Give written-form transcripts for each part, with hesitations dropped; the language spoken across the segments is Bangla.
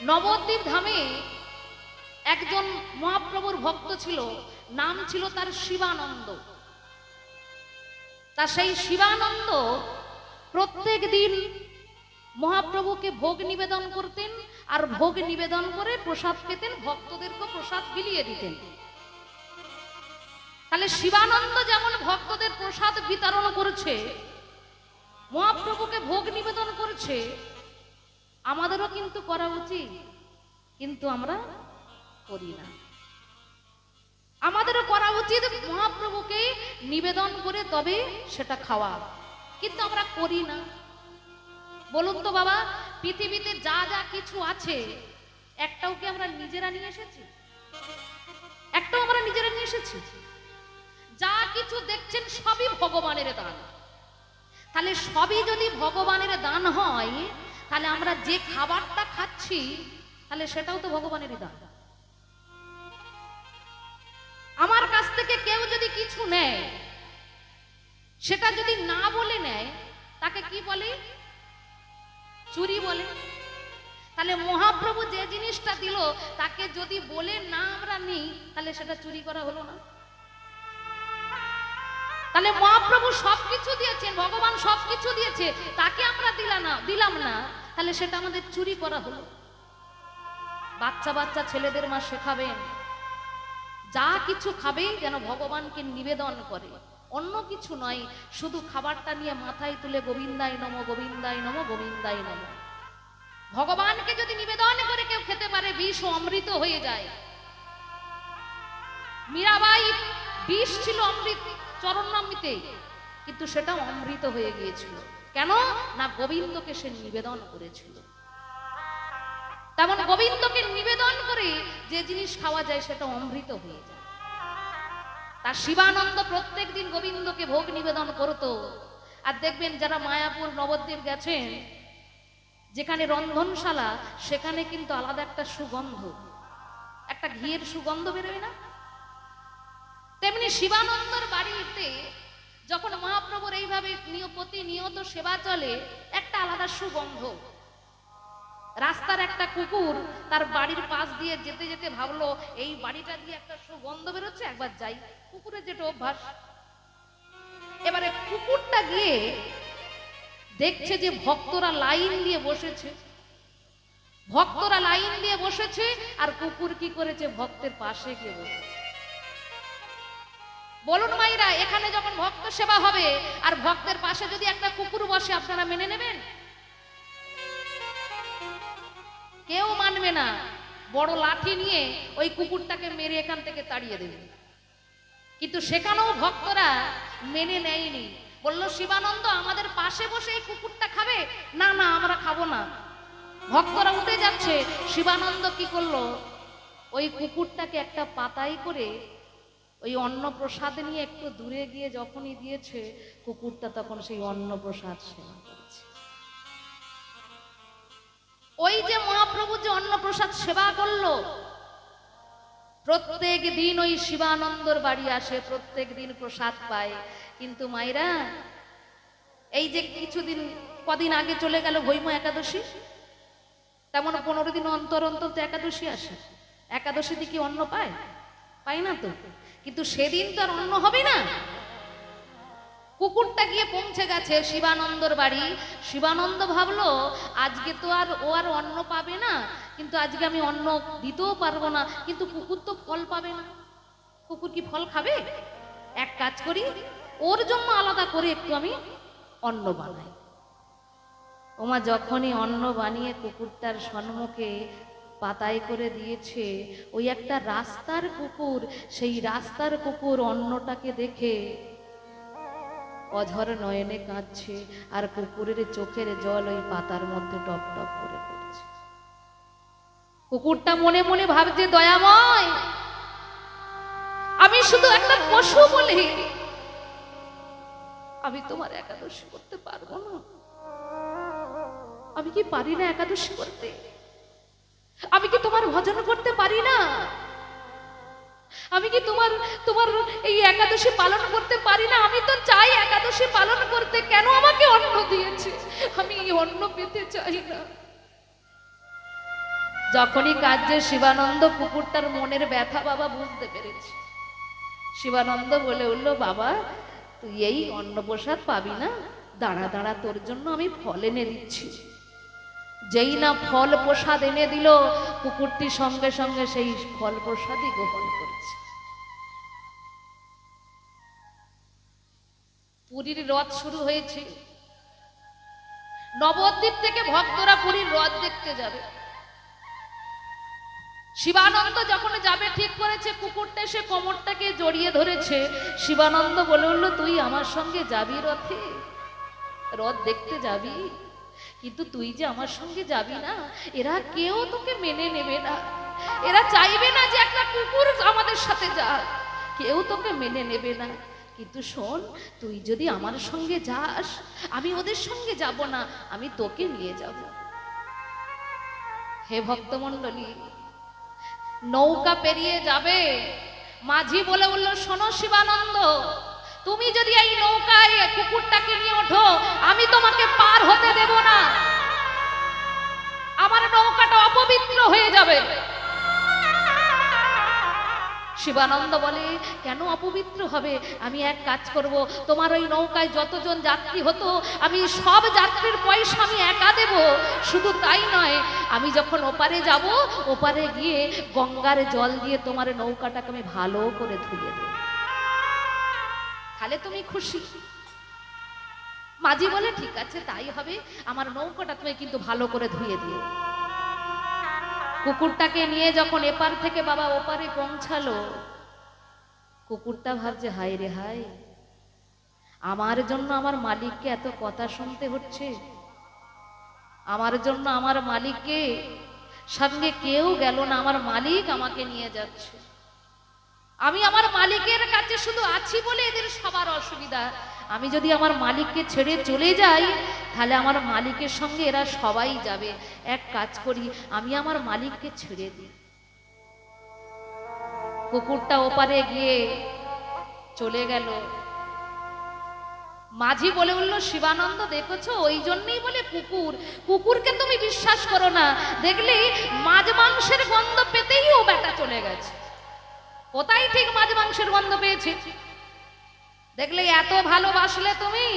নবদ্বীপ ধামে একজন মহাপ্রভুর ভক্ত ছিল, নাম ছিল তার শিবানন্দ। তা সেই শিবানন্দ প্রত্যেক দিন মহাপ্রভুকে ভোগ নিবেদন করতেন, আর ভোগ নিবেদন করে প্রসাদ পেতেন, ভক্তদেরকে প্রসাদ বিলিয়ে দিতেন। তাহলে শিবানন্দ যেমন ভক্তদের প্রসাদ বিতরণ করছে, মহাপ্রভুকে ভোগ নিবেদন করছে, আমাদেরও কিন্তু করা উচিত, কিন্তু আমরা করি না। আমাদেরও করা উচিত মহাপ্রভুকে নিবেদন করে তবে সেটা খাওয়া, কিন্তু আমরা করি না। বলুন তো বাবা, পৃথিবীতে যা যা কিছু আছে একটাও কি আমরা নিজেরা নিয়ে এসেছি? একটাও আমরা নিজেরা নিয়ে এসেছি? যা কিছু দেখছেন সবই ভগবানের দান। তাহলে সবই যদি ভগবানের দান হয়, তাহলে আমরা যে খাবারটা খাচ্ছি তাহলে সেটাও তো ভগবানেরই দান। আমার কাছ থেকে কেউ যদি কিছু নেয়, সেটা যদি না বলে নেয়, তাকে কি বলে? চুরি বলে। তাহলে মহাপ্রভু যে জিনিসটা দিল তাকে যদি বলে না আমরা নিই, তাহলে সেটা চুরি করা হলো না? তাহলে মহাপ্রভু সবকিছু দিয়েছেন, ভগবান সবকিছু দিয়েছে, তাকে আমরা দিলাম না, তাহলে সেটা আমাদের চুরি করা হলো। বাচ্চা বাচ্চা ছেলেদের মা শেখাবেন, যা কিছু খাবে যেন ভগবানকে নিবেদন করে, অন্য কিছু নয়। শুধু খাবারটা নিয়ে মাথায় তুলে গোবিন্দায় নম, গোবিন্দায় নম, গোবিন্দায় নম। ভগবানকে যদি নিবেদন করে কেউ খেতে পারে, বিষ ও অমৃত হয়ে যায়। মীরাবাই বিষ ছিল অমৃত চরণামৃতে, কিন্তু সেটা অমৃত হয়ে গিয়েছিল। কেন না? গোবিন্দকে সে নিবেদন করেছিল। তেমন গোবিন্দকে নিবেদন করে যে জিনিস খাওয়া যায় সেটা অমৃত হয়ে যায়। তার শিবানন্দ প্রত্যেক দিন গোবিন্দকে ভোগ নিবেদন করত। আর দেখবেন যারা মায়াপুর নবদ্বীপ গেছেন, যেখানে রন্ধনশালা, সেখানে কিন্তু আলাদা একটা সুগন্ধ, একটা ঘিয়ের সুগন্ধ বেরোয় না? তেমনি শিবানন্দর বাড়িতে যখন মহাপ্রভুর এইভাবে প্রতিনিয়ত সেবা চলে, একটা আলাদা সুগন্ধ। রাস্তার একটা কুকুর তার বাড়ির পাশ দিয়ে যেতে যেতে ভাবলো এই বাড়িটা দিয়ে একটা সুগন্ধ বেরোচ্ছে, একবার যাই। কুকুরের যেটা অভ্যাস। এবারে কুকুরটা গিয়ে দেখছে যে ভক্তরা লাইন দিয়ে বসেছে, ভক্তরা লাইন দিয়ে বসেছে, আর কুকুর কি করেছে? ভক্তের পাশে গিয়ে বসেছে। বলুন মাইরা, এখানে যখন ভক্ত সেবা হবে আর ভক্তের পাশে যদি একটা কুকুর বসে, আপনারা মেনে নেবেন? কেউ মানবে না। বড় লাঠি নিয়ে ওই কুকুরটাকে মেরে এখান থেকে তাড়িয়ে দেবে। কিন্তু সেখানেও ভক্তরা মেনে নেয়নি। বলল শিবানন্দ আমাদের পাশে বসে এই কুকুরটা খাবে? না না, আমরা খাবো না। ভক্তরা উঠে যাচ্ছে, শিবানন্দ কি করলো? ওই কুকুরটাকে একটা পাতায় করে ওই অন্ন প্রসাদ নিয়ে একটু দূরে গিয়ে যখনই দিয়েছে, কুকুরটা তখন সেই অন্ন প্রসাদ সেবা করেছে। ওই যে মহাপ্রভু যে অন্ন প্রসাদ সেবা করলো, প্রত্যেক দিন ওই শিবানন্দর বাড়ি আসে, প্রত্যেক দিন প্রসাদ পায়। কিন্তু মায়েরা, এই যে কিছুদিন কদিন আগে চলে গেল ভৈম একাদশী, তেমন 15 দিন অন্তর অন্তর তো একাদশী আসে। একাদশীতে কি অন্ন পায়? পায় না তো। কিন্তু সেদিন তো আর অন্ন হবে না। কুকুরটা গিয়ে পৌঁছে গেছে শিবানন্দর বাড়ি। শিবানন্দ ভাবলো আজকে তো আর ও আর অন্ন পাবে না, কিন্তু আজকে আমি অন্ন দিতেও পারবো না। কিন্তু কুকুর তো ফল পাবে না। কুকুর কি ফল খাবে? এক কাজ করি, ওর জন্য আলাদা করে একটু আমি অন্ন বানাই। ওমা যখনই অন্ন বানিয়ে কুকুরটার সম্মুখে পাতায় করে দিয়েছে, ওই একটা রাস্তার কুকুর, সেই রাস্তার কুকুর অন্নটাকে দেখে অঝর নয়নে কাঁদছে, আর কুকুরের চোখের জল ওই পাতার মধ্যে টপ টপ করে পড়ছে। কুকুরটা মনে মনে ভাবছে, দয়াময়, আমি শুধু একটা পশু বলে আমি তোমার একাদশী করতে পারবো না। আমি কি পারি না একাদশী করতে? আমি কি তোমার ভজন করতে পারি না? আমি কি তোমার এই একাদশী পালন করতে পারি না? আমি তো চাই একাদশী পালন করতে, কেন আমাকে অন্ন দিয়েছে? আমি এই অন্ন পেতে চাই না। যখনই কাজে শিবানন্দ কুকুরটার মনের ব্যথা বাবা বুঝতে পেরেছে। শিবানন্দ বলে উঠল, বাবা তুই এই অন্নপ্রসাদ পাবি না, দাঁড়া দাঁড়া, তোর জন্য আমি ফল এনে দিচ্ছি। যেই না ফল প্রসাদ এনে দিল, কুকুরটি সঙ্গে সঙ্গে সেই ফল প্রসাদই গ্রহণ করেছে। পুরীর রথ শুরু হয়েছে, নবদ্বীপ থেকে ভক্তরা পুরীর রথ দেখতে যাবে। শিবানন্দ যখন যাবে ঠিক করেছে, কুকুরটা এসে কোমরটাকে জড়িয়ে ধরেছে। শিবানন্দ বলে উঠল, তুই আমার সঙ্গে যাবি রথে, রথ দেখতে যাবি, কিন্তু তুই যে আমার সঙ্গে যাবি না, এরা কেউ তোকে মেনে নেবে না, এরা চাইবে না যে একটা কুকুর আমাদের সাথে যাক, কেউ তোকে মেনে নেবে না। কিন্তু শোন, তুই যদি আমার সঙ্গে যাস, আমি ওদের সঙ্গে যাব না, আমি তোকে নিয়ে যাব। হে ভক্তমণ্ডলী, নৌকা পেরিয়ে যাবে, মাঝি বলে বলল, শোনো শিবানন্দ, তুমি যদি এই নৌকায় কুকুরটাকে নিয়ে ওঠো, আমি তোমাকে পার হতে দেব না, আমার নৌকাটা অপবিত্র হয়ে যাবে। শিবানন্দ বলে, কেন অপবিত্র হবে? আমি এক কাজ করব, তোমার ওই নৌকায় যতজন যাত্রী হতো, আমি সব যাত্রীর পয়সা আমি একা দেব। শুধু তাই নয়, আমি যখন ওপারে যাব, ওপারে গিয়ে গঙ্গার জল দিয়ে তোমার নৌকাটাকে আমি ভালো করে ধুয়ে দেব, তাহলে তুমি খুশি। মাঝি বলে, ঠিক আছে তাই হবে, আমার নৌকাটা তুমি কিন্তু ভালো করে ধুয়ে দিও। কুকুরটাকে নিয়ে যখন এপার থেকে বাবা ওপারে পৌঁছালো, কুকুরটা ভাবছে, হায় রে হায়, আমার জন্য আমার মালিককে এত কথা শুনতে হচ্ছে, আমার জন্য আমার মালিককে সঙ্গে কেউ গেল না, আমার মালিক আমাকে নিয়ে যাচ্ছে, আমি আমার মালিকের কাছে শুধু আছি বলে এদের সবার অসুবিধা, আমি যদি আমার মালিককে ছেড়ে চলে যাই, তাহলে আমার মালিকের সঙ্গে এরা সবাই যাবে। এক কাজ করি, আমি আমার মালিককে ছেড়ে দিই। কুকুরটা ওপারে গিয়ে চলে গেল। মাঝি বলে উঠল, শিবানন্দ দেখেছো, ওই জন্যই বলে কুকুর, কুকুরকে তুমি বিশ্বাস করো না, দেখলে মাছ মাংসের গন্ধ পেতেই ও বেটা চলে গেছে। কোথায় ঠিক মাছ মাংসের গন্ধ পেয়েছে? দেখলে এত ভালোবাসলে তুমি,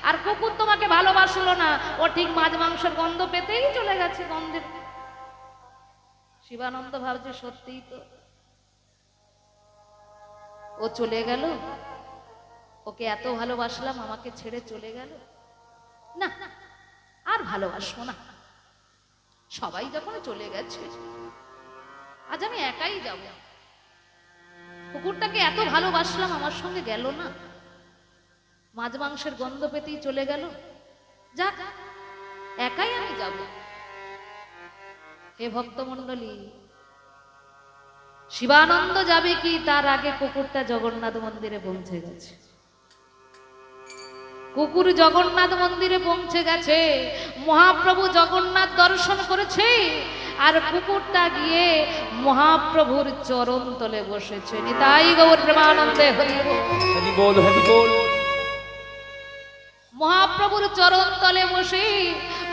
আর কুকুর তোমাকে ভালোবাসলো না, ও ঠিক মাছ মাংসের গন্ধ পেতেই চলে গেছে গন্ধের। শিবানন্দ ভাবছে, সত্যিই তো, ও চলে গেল, ওকে এত ভালোবাসলাম, আমাকে ছেড়ে চলে গেল, না আর ভালোবাসবো না, সবাই যখন চলে গেছে, আজ আমি একাই যাব। কুকুরটাকে এত ভালোবাসলাম, আমার সঙ্গে গেল না, মাছ মাংসের গন্ধ পেতেই চলে গেল, যাক একাই আমি যাব। হে ভক্তমণ্ডলী, শিবানন্দ যাবে কি তার আগে কুকুরটা জগন্নাথ মন্দিরে পৌঁছে গেছে। কুকুর জগন্নাথ মন্দিরে পৌঁছে গেছে, মহাপ্রভু জগন্নাথ দর্শন করেছে, আর কুকুরটা গিয়ে মহাপ্রভুর চরণ তলে বসেছে। নিতাই গৌর প্রেমানন্দে হরি বল, হরি বল। মহাপ্রভুর চরণ তলে বসে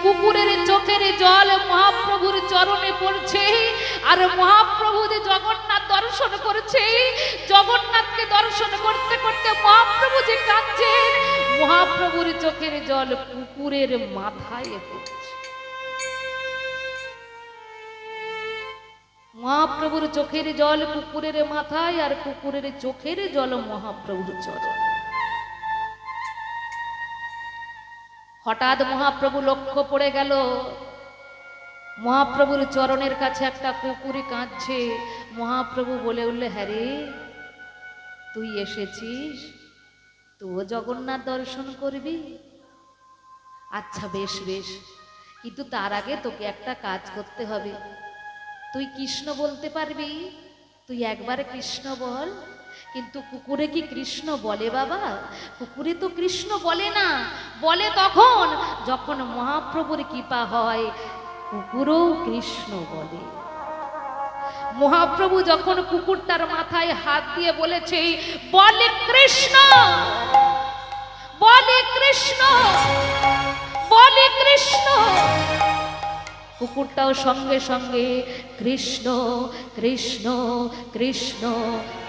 কুকুরের চোখের জল মহাপ্রভুর চরণে পড়ছে, আর মহাপ্রভু যে জগন্নাথ দর্শন করেছে, জগন্নাথকে দর্শন করতে করতে মহাপ্রভু যে কাঁদছেন, মহাপ্রভুর চোখের জল কুকুরের মাথায় পড়ছে। মহাপ্রভুর চোখের জল কুকুরের মাথায়, আর কুকুরের চোখের জল মহাপ্রভুর চরণ। হঠাৎ মহাপ্রভু লক্ষ্য পড়ে গেল, মহাপ্রভুর চরণের কাছে একটা কুকুরে কাঁদছে। মহাপ্রভু বলে উঠলে, হ্যাঁ রে, তুই এসেছিস, তুইও জগন্নাথ দর্শন করবি? আচ্ছা বেশ বেশ, কিন্তু তার আগে তোকে একটা কাজ করতে হবে। তুই কৃষ্ণ বলতে পারবি? তুই একবার কৃষ্ণ বল। কিন্তু কুকুরে কি কৃষ্ণ বলে বাবা? কুকুরে তো কৃষ্ণ বলে না, বলে তখন যখন মহাপ্রভুর কৃপা হয়, কুকুরও কৃষ্ণ বলে। মহাপ্রভু যখন কুকুরটার মাথায় হাত দিয়ে বলেছে, বলে কৃষ্ণ, বলে কৃষ্ণ, বলে কৃষ্ণ, কুকুরটাও সঙ্গে সঙ্গে কৃষ্ণ কৃষ্ণ কৃষ্ণ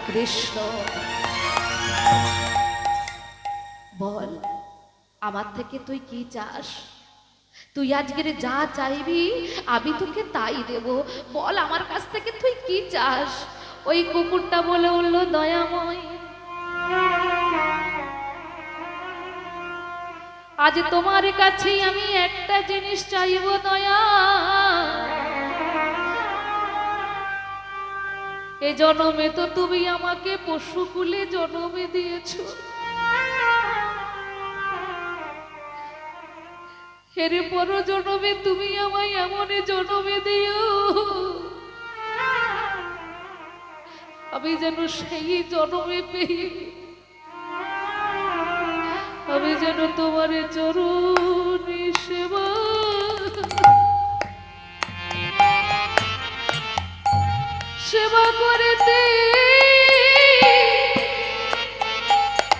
কৃষ্ণ। বল আমার থেকে তুই কি চাস? তুই আজকের যা চাইবি আমি তোকে তাই দেব। বল আমার কাছ থেকে তুই কি চাস? ওই কুকুরটা বলে উঠল, দয়াময়, আজ তোমার কাছেই আমি একটা জিনিস চাইব দয়া। এ জন্মে তো তুমি আমাকে পশুকুলে জন্মে দিয়েছো, এর পর জন্মে তুমি আমায় এমন জন্মে দিও আমি যেন সেই জন্মে পেয়ে আমি যেন তোমার চরণ সেবা সেবা করতে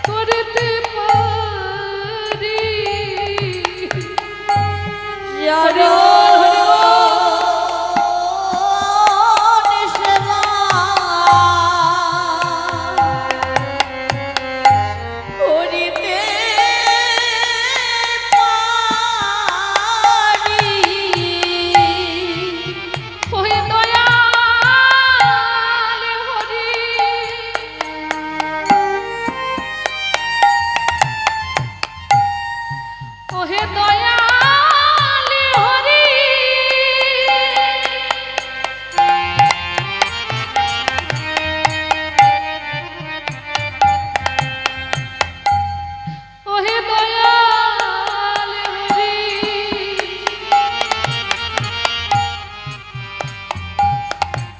করতে পারি।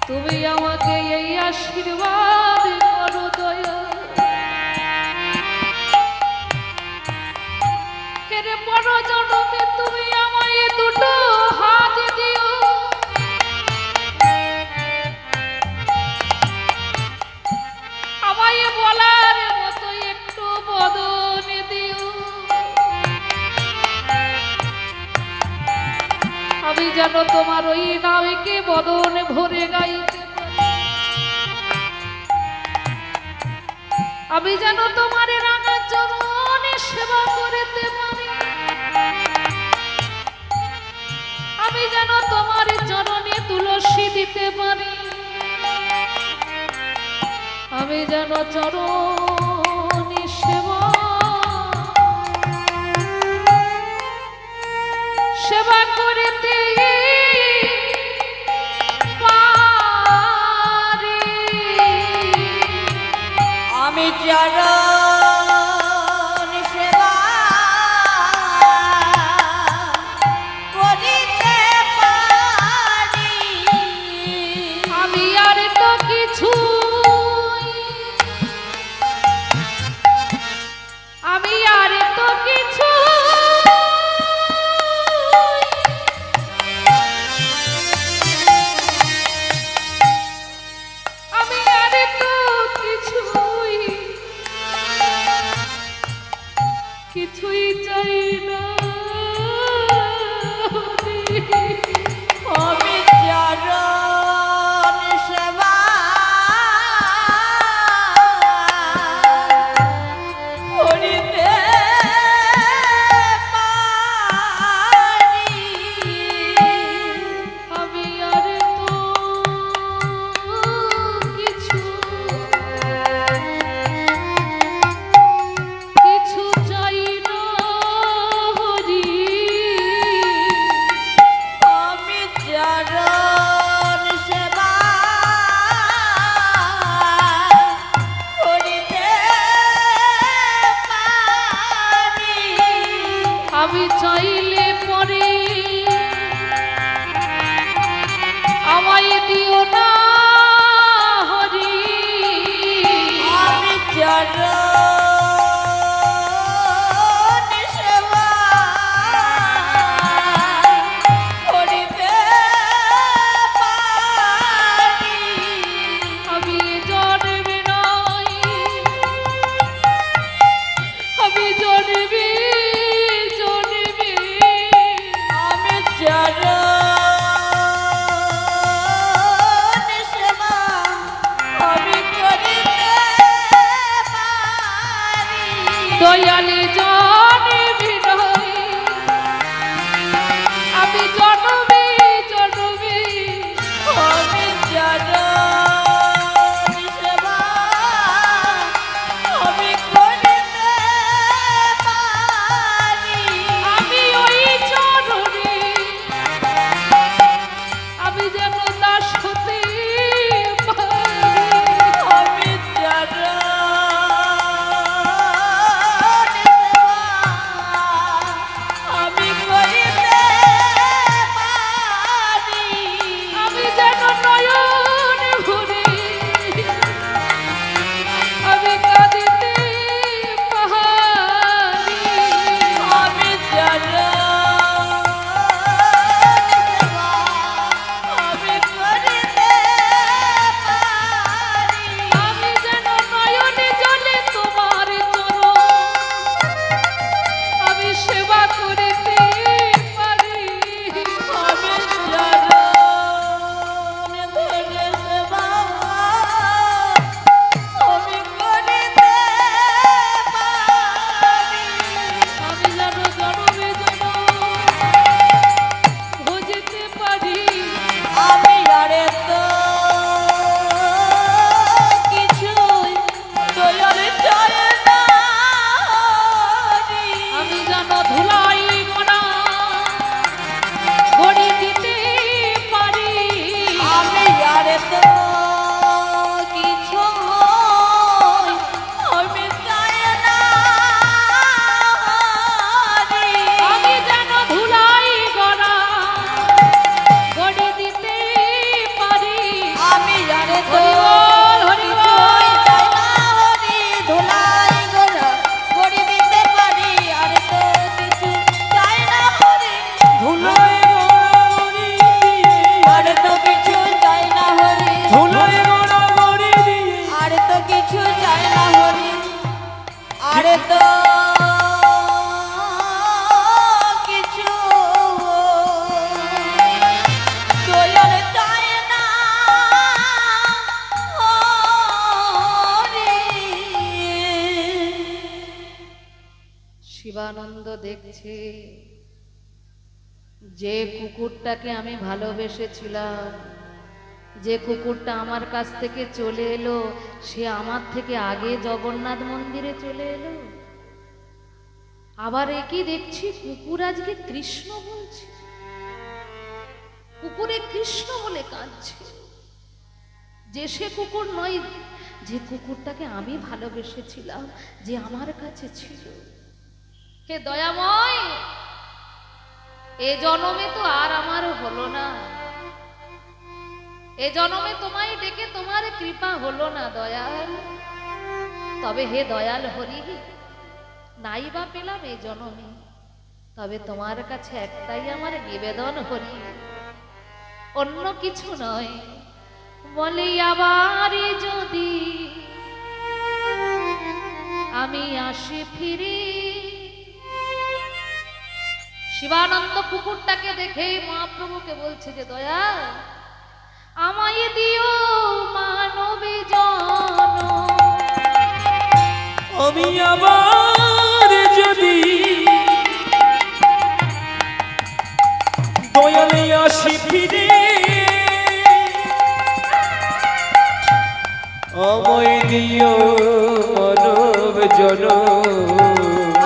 তুমি আমাকে এই আশীর্বাদ করো দয়া, এর পর জন্মে তুমি আমায় দুটো হাত দিও, আমায় বলার মতো একটু বদন দিও, আমি যেন তোমার ওই নামকে বদন ভরে গাইতে পারি, আমি যেন তোমার রাঙা চরণে সেবা করতে পারি, আমি যেন তোমার চরণে তুলসী দিতে পারি, আমি যেন চরণে সেবা সেবা করতে পারি। আমি চরণ সেবা করিতে পারি। আমি আর তো কিছু আমি আর তো কিছু আমি আর তো কিছুই তো কিছু হয়, আমি চাই না হরি। আমি যেন ধুলাই গড়া গড়ে দিতে পারি। আমি জানে তো হরি বল, হরি কিছুই বল। চাই না হরি, ধুলাই গোড়া গড়ে দিতে পারি। আর তো কিছু চাই না হরি, ধুলোয় গড়াগড়ি দিয়ে, আর তো কিছু চাই না হরি, ধুলোয় গড়াগড়ি দিয়ে, আর তো কিছু চাই না হরি, আর তো কিছু দয়াল চাই না হরি। শিবানন্দ দেখছে যে কুকুরটাকে আমি ভালোবেসেছিলাম, যে কুকুরটা আমার কাছ থেকে চলে এলো, সে আমার থেকে আগে জগন্নাথ মন্দিরে চলে এলো। আবার একই দেখছি কুকুর আজকে কৃষ্ণ বলছে, কুকুরে কৃষ্ণ বলে কাঁদছে। যে সে কুকুর নয়, যে কুকুরটাকে আমি ভালোবেসেছিলাম, যে আমার কাছে ছিল। হে দয়াময়, এ জনমে তো আর আমার হলো না, এ জনমে তোমায় ডেকে তোমার কৃপা হলো না দয়াল। তবে হে দয়াল হরি, নাই বা পেলাম এ জনমে, তবে তোমার কাছে একটাই আমার নিবেদন হরি, অন্য কিছু নয়। বলি আবার যদি আমি আসি ফিরি। শিবানন্দ কুকুরটাকে দেখে মহাপ্রভুকে বলছে যে দয়াল, আমায় দিও মানবে জন। আমি আবার যদি দয়ালে আসি ফিরে, আমায় দিও মানব জনম।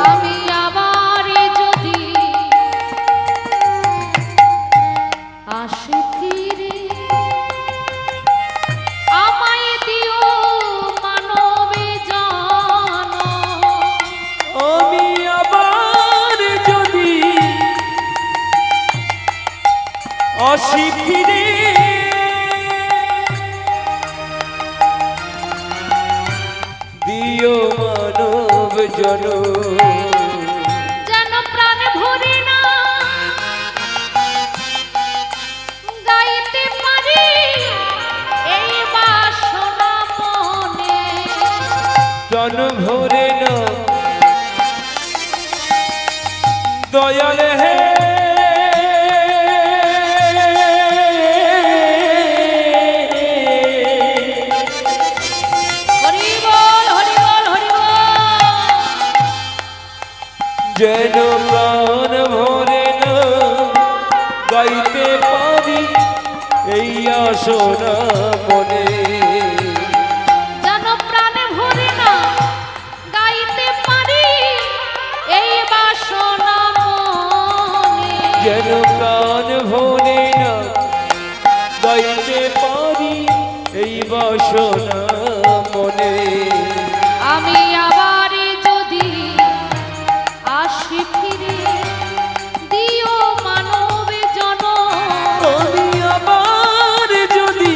আমি আবার যদি আসি ফিরে, আমায় দিও মানবে জন। আমি আবার যদি আসি ফিরে, দিও মানব জনম। যেন প্রাণ ভরে না গাইতে পারি এই বাসনা মনে। প্রাণ ভরে না দয়াল হে, হরি বল, হরি বল, হরি বল। যেন প্রাণ ভরে না গাইতে পারি এই আসনা মনে। যেন প্রাণে ভরে না গাইতে পারি এই বাসনা মনে। যেন প্রাণ ভরে না গাইতে পারি এই বাসনা মনে। আমি আবার যদি আসি ফিরে, দিও মানবে জন। আমি আবার যদি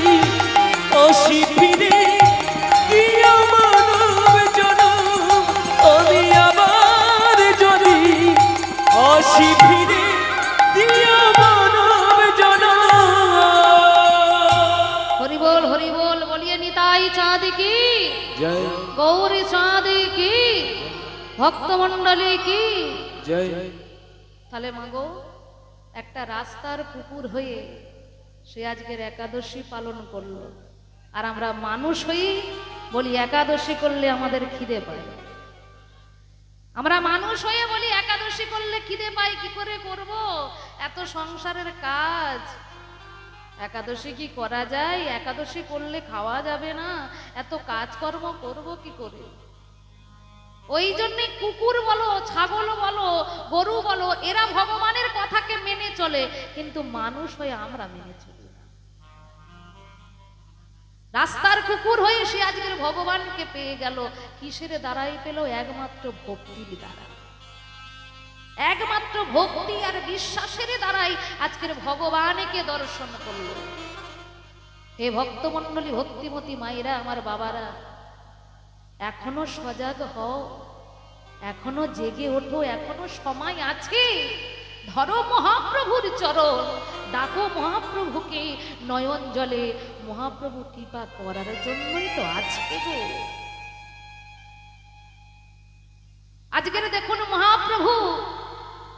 আসি ফিরে, দিও মানব জনম। আমি আবার যদি আসি ফিরে, দিও মানব জনম। হরি বল, হরি বল, বলিয়ে নিতাই চাঁদ কি, জয় গৌরী চাঁদ কি, ভক্তমণ্ডলী কি। জয়। তাহলে মাগো, একটা রাস্তার কুকুর হয়ে সে আজকের একাদশী পালন করলো, আর আমরা মানুষ হয়ে বলি একাদশী করলে আমাদের খিদে পায়। আমরা মানুষ হয়ে বলি একাদশী করলে খিদে পাই, কি করে করব, এত সংসারের কাজ। একাদশী কি করা যায়? একাদশী করলে খাওয়া যাবে না, এত কাজকর্ম করব কি করে? ওই জন্যে কুকুর বলো, ছাগল বলো, গরু বলো, এরা ভগবানের কথাকে মেনে চলে, কিন্তু মানুষ হয়ে আমরা মেনে চলি না। রাস্তার কুকুর হয়ে সে আজকের ভগবানকে পেয়ে গেল। কিসের দ্বারাই পেল? একমাত্র ভক্তির দ্বারা। একমাত্র ভক্তি আর বিশ্বাসের দ্বারাই আজকের ভগবানকে দর্শন করলো। হে ভক্তমণ্ডলী, ভক্তিমতী মায়েরা, আমার বাবারা, এখনো সজাগ হও, এখনো জেগে ওঠো, এখনো সময় আছে। ধরো মহাপ্রভুর চরণ, ডাকো মহাপ্রভুকে নয়ন জলে। মহাপ্রভু কৃপা করার জন্যই তো আজকে গো। আজকের দেখুন মহাপ্রভু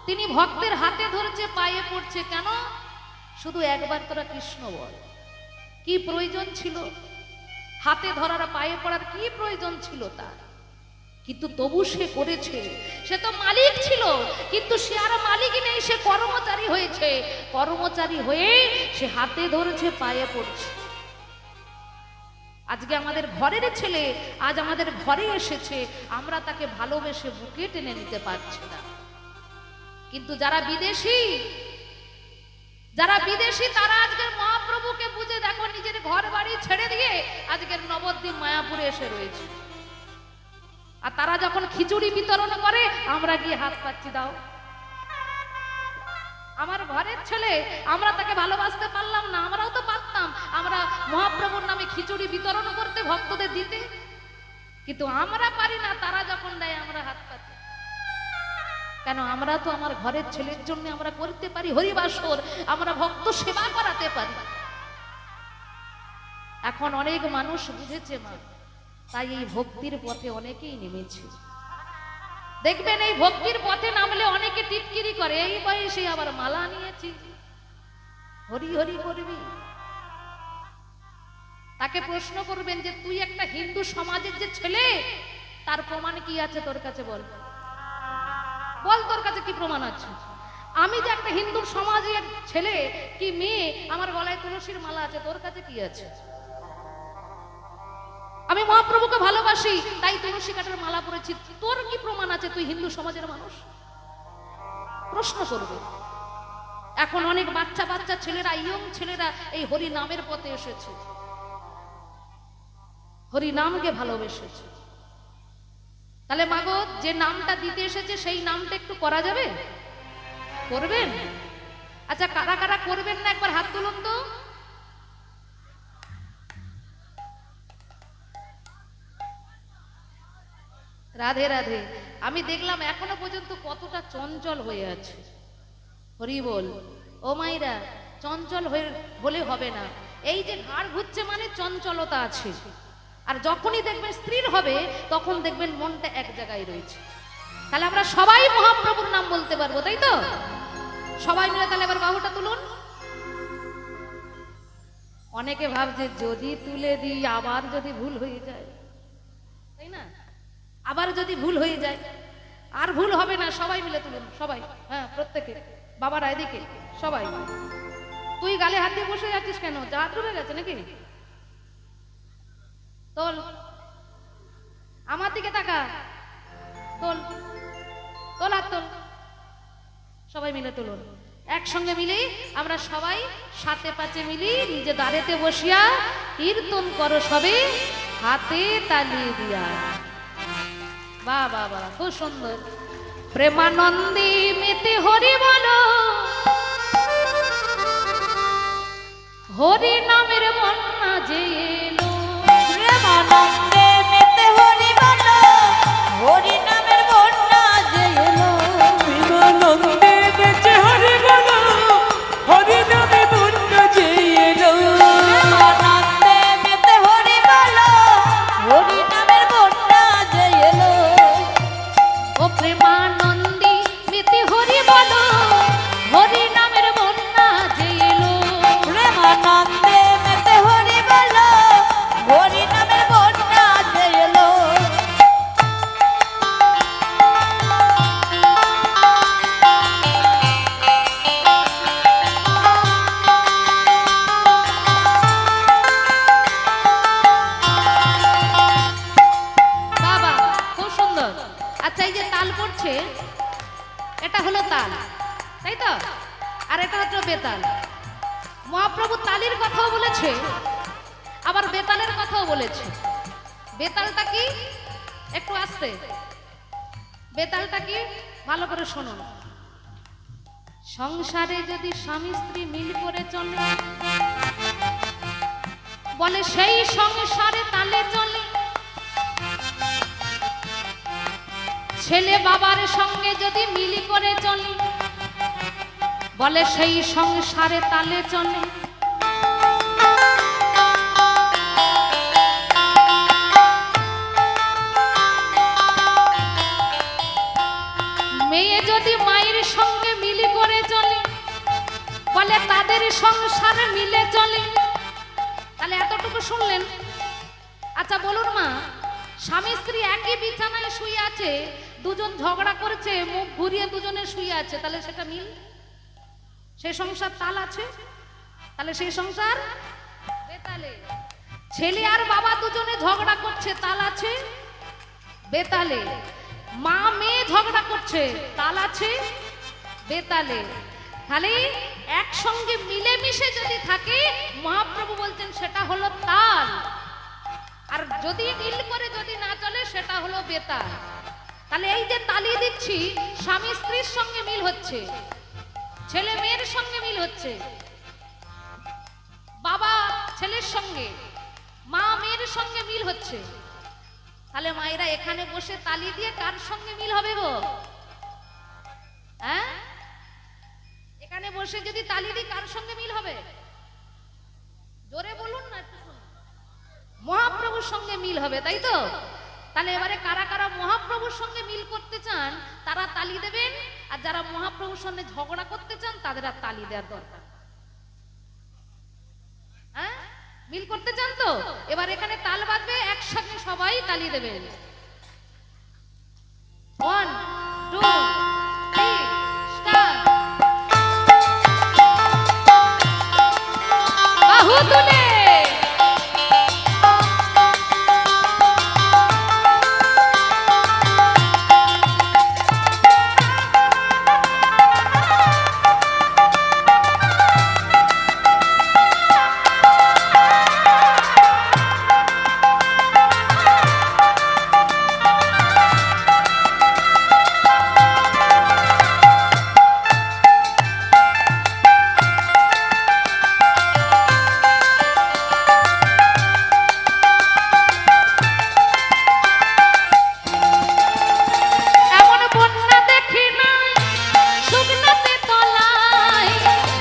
তিনি ভক্তের হাতে ধরেছে, পায়ে পড়ছে। কেন? শুধু একবার তোরা কৃষ্ণ বল। কি প্রয়োজন ছিল হাতে ধরার, পায়ে পড়ার? কি প্রয়োজন ছিল তার? কিন্তু তবু সে করেছে। সে তো মালিক ছিল, কিন্তু সে আর মালিক নেই, সে কর্মচারী হয়েছে। কর্মচারী হয়ে সে হাতে ধরেছে, পায়ে পড়ছে। আজকে আমাদের ঘরের ছেলে আজ আমাদের ঘরে এসেছে, আমরা তাকে ভালোবেসে বুকে টেনে নিতে পারছি না। কিন্তু যারা বিদেশি তারা আজকের মহাপ্রভুকে বুঝে দেখো নিজের ঘর বাড়ি ছেড়ে দিয়ে আজকের নবদ্বীপ মায়াপুরে এসে রয়েছে। আর তারা যখন খিচুড়ি বিতরণ করে আমরা গিয়ে হাত পাচ্ছি, দাও। আমার ঘরের ছেলে, আমরা তাকে ভালোবাসতে পারলাম না? আমরাও তো পারতাম, আমরা মহাপ্রভুর নামে খিচুড়ি বিতরণ করতে, ভক্তদের দিতে, কিন্তু আমরা পারি না। তারা যখন দেয় আমরা হাত পাচ্ছি কেন? আমরা তো আমার ঘরের ছেলের জন্য আমরা করতে পারি হরিবাসর, আমরা ভক্ত সেবা করাতে পারি। এখন অনেক মানুষ বুঝেছে মা, তাই এই ভক্তির পথে অনেকেই নেমেছে। দেখবেন এই ভক্তির পথে নামলে অনেকে টিটকিরি করে, এই বয়সে আবার মালা নিয়েছি, হরি হরি করবি। তাকে প্রশ্ন করবেন যে তুই একটা হিন্দু সমাজের যে ছেলে, তার প্রমাণ কি আছে তোর কাছে? বল বল, তোর কাছে কি প্রমাণ আছে? আমি যে একটা হিন্দু সমাজের ছেলে কি মেয়ে, আমার গলায় তুলসীর মালা আছে, তোর কাছে কি আছে? আমি মহাপ্রভুকে ভালোবাসি তাই তুলসী কাঠের মালা পরেছি, তোর কি প্রমাণ আছে তুই হিন্দু সমাজের মানুষ? প্রশ্ন করবে। এখন অনেক বাচ্চা বাচ্চা ছেলেরা, ইয়ং ছেলেরা এই হরি নামের পথে এসেছে, হরি নামকে ভালোবেসেছে। তাহলে মাগো, যে নামটা দিতে এসেছে সেই নামটা একটু করা যাবে? করবেন? আচ্ছা, কারা কারা করবেন না একবার হাত তুলুন তো। রাধে রাধে। আমি দেখলাম এখনো পর্যন্ত কতটা চঞ্চল হয়ে আছে। হরি বল। ও মাইরা, চঞ্চল হলে হবে না। এই যে ঘাড় ঘুরছে মানে চঞ্চলতা আছে। আর যখনই দেখবেন স্থির হবে তখন দেখবেন মনটা এক জায়গায় রয়েছে। তাহলে আমরা সবাই মহাপ্রভুর নাম বলতে পারবো, তাই তো? সবাই মিলে তাহলে এবার বাহুটা তুলুন। অনেকে ভাবছে যদি তুলে দিই আবার যদি ভুল হয়ে যায়, তাই না? আবার যদি ভুল হয়ে যায়, আর ভুল হবে না। সবাই মিলে তুলুন, সবাই। হ্যাঁ, প্রত্যেকে। বাবার এদিকে সবাই। তুই গালে হাত দিয়ে বসে যাচ্ছিস কেন? যা ডুবে গেছে নাকি? তোল, আমার দিকে তাকা, তোল তোল, হাত তোল। সবাই মিলে তুলুন। একসঙ্গে মিলি আমরা সবাই সাথে পাচে মিলি নিজে দাঁড়েতে বসিয়া কীর্তন করো সবে হাতে তালি দিয়া। বাহ বাহ বাহ, খুব সুন্দর। প্রেমানন্দী মেতে হরি বলো, হরি নামের বন্যা যে এলো। প্রেমানন্দে মেতে হরি বলো, হরি নামের বন্যা যে এলো। প্রেমানন্দে বেঁচে হরি বলো, হরি নামে বন্যা যে এলো। প্রেমানন্দে মেতে হরি বলো, হরি নামের বন্যা যে এলো। ও প্রেমানন্দী মেতে হরি বলো, হরি নামের বন্যা যে এলো। প্রেমানন্দে মেতে হরি বলো, হরি নামের বন্যা যে এলো। বাবা, খুব সুন্দর। আচ্ছা, এই যে তাল পড়ছে, এটা হলো তাল, তাই তো? আর এটা হচ্ছে বেতাল। মহাপ্রভু তালির কথাও বলেছে, আবার বেতালের কথাও বলেছে। বেতালটা কি? একটু আস্তে। বেতালটা কি? ভালো করে শুনুন। সংসারে যদি স্বামী স্ত্রী মিল করে চলে, বলে সেই সংসারে তালে চলে। ছেলে বাবার সঙ্গে যদি মিলি করে চলে, বলে সেই সংসারে তালে চলে। মেয়ে যদি মায়ের সঙ্গে মিলি করে চলে, বলে তাদের সংসারে মিলে চলে। তাহলে এতটুকু শুনলেন। আচ্ছা বলুন মা, স্বামী স্ত্রী একই বিছানায় শুয়ে আছে, দুজন ঝগড়া করেছে, মুখ ঘুরিয়ে দুজনে শুয়ে আছে, তাহলে সেটা মিল? সেই সংসার তাল আছে? তাহলে সেই সংসার বেতালে। ছেলে আর বাবা দুজনে ঝগড়া করছে, তাল আছে? বেতালে। মা মেয়ে ঝগড়া করছে, তাল আছে? বেতালে। খালি একসঙ্গে মিলেমিশে যদি থাকে, মহাপ্রভু বলছেন সেটা হলো তাল। আর যদি মিল করে যদি না চলে, সেটা হলো বেতাল। তাহলে এই যে তালি দিচ্ছি, স্বামী স্ত্রীর সঙ্গে মিল হচ্ছে, ছেলে মেয়ের সঙ্গে মিল হচ্ছে, বাবা ছেলের সঙ্গে, মা মেয়ের সঙ্গে মিল হচ্ছে। তাহলে মায়েরা এখানে বসে তালি দিয়ে কার সঙ্গে মিল হবে গো? হ্যাঁ, এখানে বসে যদি তালি দিই কার সঙ্গে মিল হবে? জোরে বলুন না, একটু শুনুন। মহাপ্রভুর সঙ্গে মিল হবে, তাই তো? তাহলে এবারে কারা কারা মহাপ্রভুর সঙ্গে মিল করতে চান তারা তালি দেবেন, আর যারা মহাপ্রভুর সঙ্গে ঝগড়া করতে চান তাদের আর তালি দেওয়ার দরকার। হ্যাঁ, মিল করতে চান তো? এবার এখানে তাল বাজবে, একসঙ্গে সবাই তালি দেবেন। 1 2 3 স্টার্ট। বাহু তুলে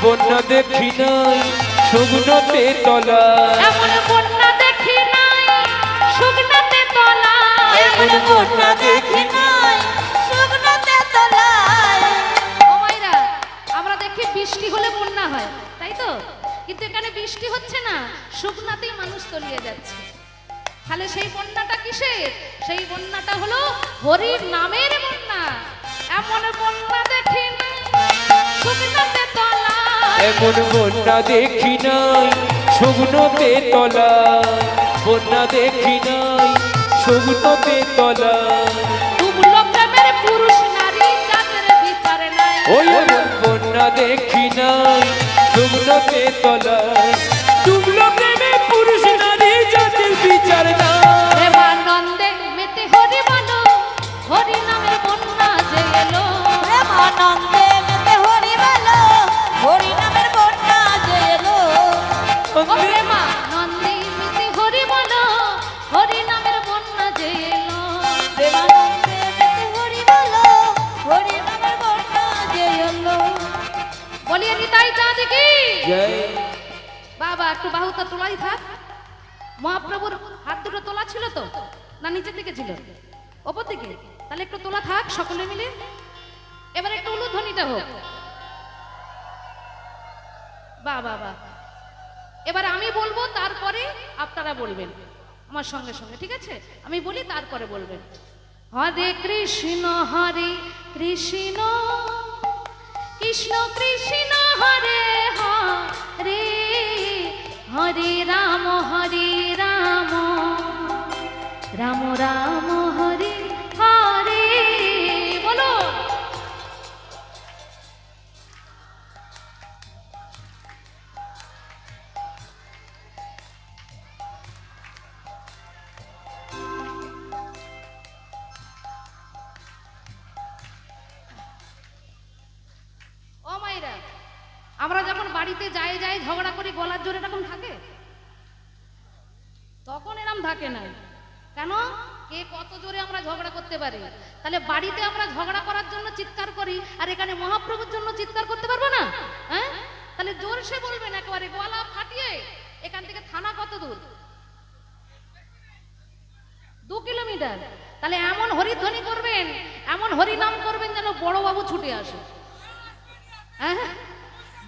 বন্যা দেখি নাই শুকনোতে তলায়, এমন বন্যা দেখি নাই শুকনাতে তলায়, এমন বন্যা দেখি নাই শুকনোতে তলায়। ও মাইরা, আমরা দেখি বৃষ্টি হলে বন্যা হয়, তাই তো? কিন্তু এখানে বৃষ্টি হচ্ছে না, শুকনাতেই মানুষ তলিয়ে যাচ্ছে। তাহলে সেই বন্যাটা কিসের? সেই বন্যাটা হলো হরির নামের বন্যা। এমন বন্যা দেখি নাই শুকনাতে তলায়, এমন বন্যা দেখি নাই শুকনোতে তলায়, বন্যা দেখি নাই শুকনোতে তলায়। ডুবলো প্রেমের পুরুষ নারী যাদের বিচার নাই। ওই এমন বন্যা দেখি নাই শুকনোতে তলায়, ডুবলো প্রেমে পুরুষ নারী যাদের বিচার নাই। প্রেমানন্দে মেতে হরি বলো, হরি নামের বন্যা যে এলো। প্রেমানন্দে মেতে হরি বলো, হরি নামের বন্যা যে এলো। ও প্রেমানন্দে মেতে হরি বলো, হরি নামের বন্যা যে এলো। প্রেমানন্দে মেতে হরি বলো, হরি নামের বন্যা যে এলো। বলিয়ে নিতাই চাঁদ কি জয়। বাবা, একটু বাহুটা তোলাই থাক। মহাপ্রভুর হাত দুটো তোলা ছিল তো, না নিচের দিকে ছিল? ওপর দিকে। তাহলে একটু তোলা থাক সকলে মিলে। এবার একটু উলুধ্বনিটা হোক। বাহ বাহ বাহ। এবার আমি বলবো, তারপরে আপনারা বলবেন আমার সঙ্গে সঙ্গে, ঠিক আছে? আমি বলি তারপরে বলবেন। হরে কৃষ্ণ কৃষ্ণ কৃষ্ণ হরে হরে, হরে রাম রাম রাম হরে হরে। বলো। আমরা যখন বাড়িতে যাই যাই ঝগড়া করি গলার জোরে এরকম থাকে? তখন এরম থাকে না। কেন? কে কত জোরে আমরা ঝগড়া করতে পারি। তাহলে বাড়িতে আমরা ঝগড়া করার জন্য চিৎকার করি, আর এখানে মহাপ্রভুর জন্য চিৎকার করতে পারবো না? হ্যাঁ, তাহলে জোরসে বলবেন, একেবারে গলা ফাটিয়ে। এখান থেকে থানা কত দূর? 2 কিলোমিটার। তাহলে এমন হরিধ্বনি করবেন, এমন হরিনাম করবেন যেন বড় বাবু ছুটে আসে। হ্যাঁ,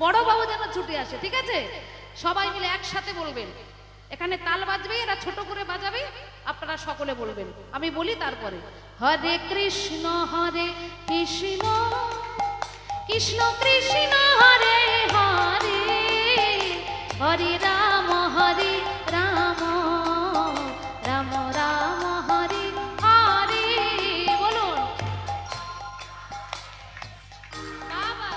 বড় বাবু যেন ছুটে আসে। ঠিক আছে, সবাই মিলে একসাথে বলবেন। এখানে তাল বাজবে, এরা ছোট করে বাজাবে, আপনারা সকলে বলবেন। আমি বলি তারপরে। হরে কৃষ্ণ কৃষ্ণ কৃষ্ণ কৃষ্ণ হরে হরে, হরে রাম রাম রাম হরে হরে। বলুন বাবা।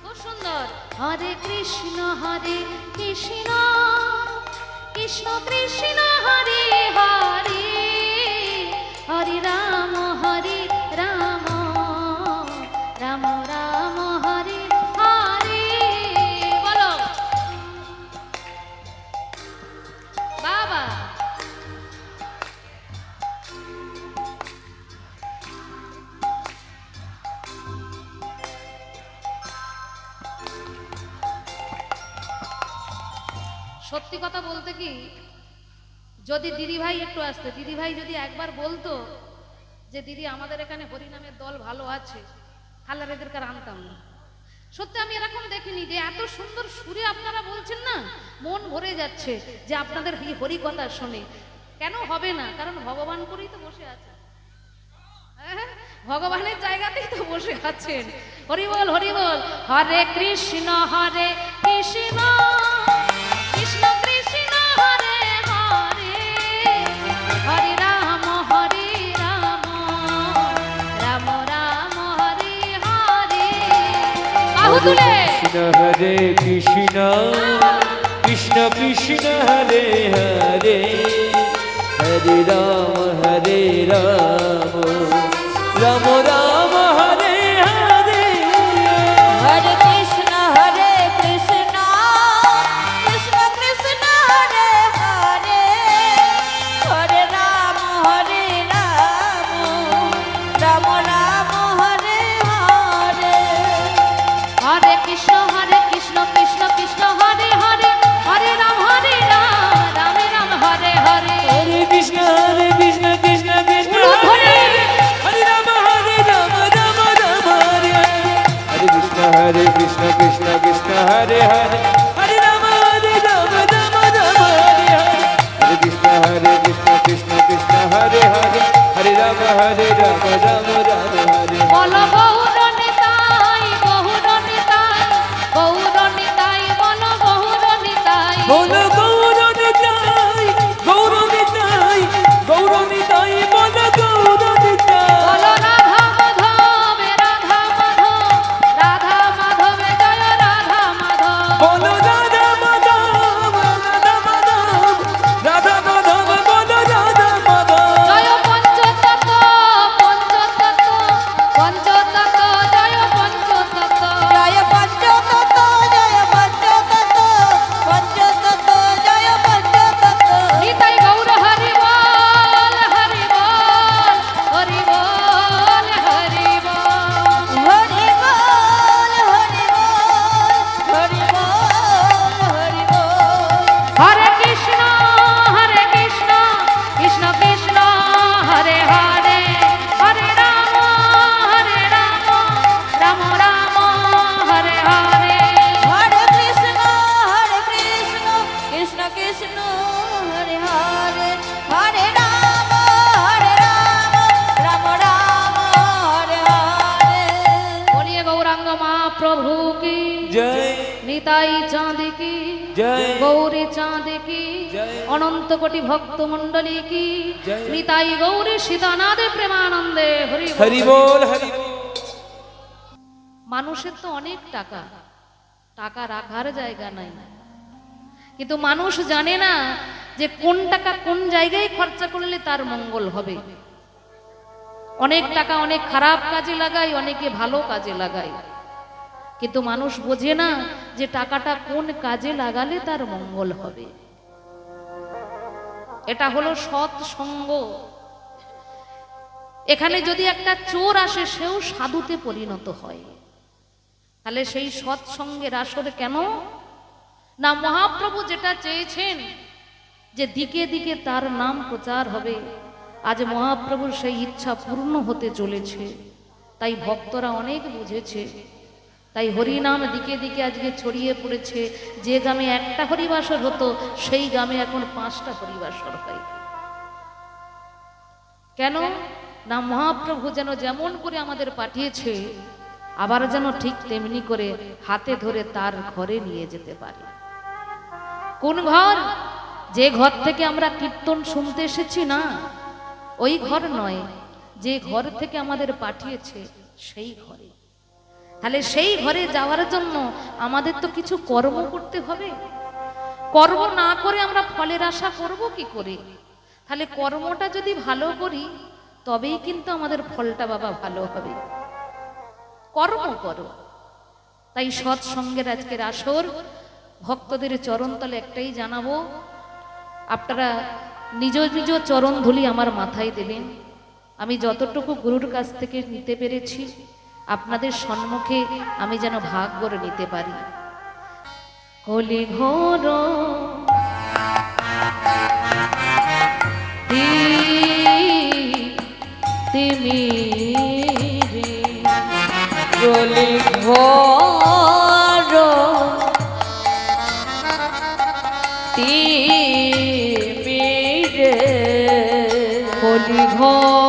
খুব সুন্দর। হরে কৃষ্ণ কৃষ্ণ কৃষ্ণ কৃষ্ণ হরে হরে, হরে রাম রাম রাম রাম হরে হরে। বলো বাবা। সত্যি কথা বলতে কি, যদি দিদিভাই একটু আসতে, দিদিভাই যদি একবার বলতো যে দিদি আমাদের এখানে হরিনামের দল ভালো আছে, তাহলে আর এদেরকে আর আনতাম না। সত্যি আমি এরকম দেখিনি যে এত সুন্দর সুরে আপনারা বলছেন না, মন ভরে যাচ্ছে যে আপনাদের এই হরি কথা শুনে। কেন হবে না? কারণ ভগবান করেই তো বসে আছে। হ্যাঁ, ভগবানের জায়গাতেই তো বসে আছেন। হরি বল হরি বল। হরে কৃষ্ণ কৃষ্ণ কৃষ্ণ কৃষ্ণ হরে হরে, হরে রাম রাম রাম হরে হরে। বাহু তুলে। হরে কৃষ্ণ কৃষ্ণ কৃষ্ণ হরে হরে, হরে রাম রাম রাম হরে হরে। হরে কৃষ্ণ কৃষ্ণ কৃষ্ণ কৃষ্ণ হরে হরে, হরে রাম রাম রাম হরে হরে। হরে কৃষ্ণ কৃষ্ণ কৃষ্ণ হরে হরে, হরে রাম রাম রাম হরে হরে। হরে কৃষ্ণ কৃষ্ণ কৃষ্ণ হরে হরে রাম রাম রাম হরে হরে। হরে কৃষ্ণ কৃষ্ণ কৃষ্ণ হরে হরে, হরে রাম রাম রাম হরে হরে। হরে কৃষ্ণ কৃষ্ণ কৃষ্ণ হরে হরে, হরে রাম রাম রাম হরে। বল গৌর নিতাই গৌর নিতাই, গৌর নিতাই বল গৌর নিতাই। বল গৌর নিতাই গৌর নিতাই, গৌর নিতাই বল গৌর নিতাই। বল রাধা মাধব রাধা মাধব, রাধা মাধব জয় রাধা মাধব। বল রাধা মাধব রাধা মাধব, রাধা মাধব বল রাধা মাধব। জয় পঞ্চতত্ত্ব পঞ্চতত্ত্ব পঞ্চতত্ত্ব, জয় পঞ্চতত্ত্ব। জয় পঞ্চতত্ত্ব জয় পঞ্চতত্ত্ব, পঞ্চতত্ত্ব জয় পঞ্চতত্ত্ব। নিতাই গৌর হরি বল হরি বল, হরি বল হরি বল। হরি বল হরি বল হরি বল হরি বল। হরে কৃষ্ণ কৃষ্ণ কৃষ্ণ হরে হরে, হরে রাম রাম রাম হরে হরে। হরে কৃষ্ণ কৃষ্ণ কৃষ্ণ হরে হরে, হরে রাম রাম রাম হরে হরে। বলিয়ে গৌরাঙ্গ মহাপ্রভু কি জয় নিতাই চাঁদ কি জয়, গৌরী চাঁদ কি জয়। অনন্ত কোটি ভক্ত মন্ডলী কি জয়। নিতাই গৌরী সীতানাদে প্রেমানন্দে হরি বল। হরি বল হরি বল। মানুষের তো অনেক টাকা, টাকা রাখার জায়গা নাই, কিন্তু মানুষ জানে না যে কোন টাকা কোন জায়গায় খরচা করলে তার মঙ্গল হবে। অনেক টাকা অনেক খারাপ কাজে লাগায়, অনেকে ভালো কাজে লাগায়, কিন্তু মানুষ বোঝে না যে টাকাটা কোন কাজে লাগালে তার মঙ্গল হবে। এটা হলো সৎ সঙ্গ। এখানে যদি একটা চোর আসে সেও সাধুতে পরিণত হয়, তাহলে সেই সৎসঙ্গের আসর কেন না? মহাপ্রভু যেটা চেয়েছেন যে দিকে দিকে তার নাম প্রচার হবে, আজ মহাপ্রভুর সেই ইচ্ছা পূর্ণ হতে চলেছে। তাই ভক্তরা অনেক বুঝেছে, তাই হরিনাম দিকে দিকে আজকে ছড়িয়ে পড়েছে। যে গ্রামে একটা হরিবাসর হতো সেই গ্রামে এখন 5টা হরিবাসর হয়। কেন না? মহাপ্রভু যেন যেমন করে আমাদের পাঠিয়েছে, আবার যেন ঠিক তেমনি করে হাতে ধরে তার ঘরে নিয়ে যেতে পারি। কোন ঘর? যে ঘর থেকে আমরা কীর্তন শুনতে এসেছি না, ওই ঘর নয়, যে ঘর থেকে আমাদের পাঠিয়েছে সেই ঘরে। তাহলে সেই ঘরে যাওয়ার জন্য আমাদের তো কিছু কর্ম করতে হবে। কর্ম না করে আমরা ফলের আশা করব কি করে? তাহলে কর্মটা যদি ভালো করি তবেই কিন্তু আমাদের ফলটা বাবা ভালো হবে। কর্ম করো। তাই সৎসঙ্গের আজকের আসর, ভক্তদের চরণতলে একটাই জানাবো, আপনারা নিজ নিজ চরণ ধুলি আমার মাথায় দেবেন। আমি যতটুকু গুরুর কাছ থেকে নিতে পেরেছি আপনাদের সম্মুখে আমি যেন ভাগ করে নিতে পারি। কলি ঘোর তিমি কলি ঘোর তিমিরে, কলি ঘোর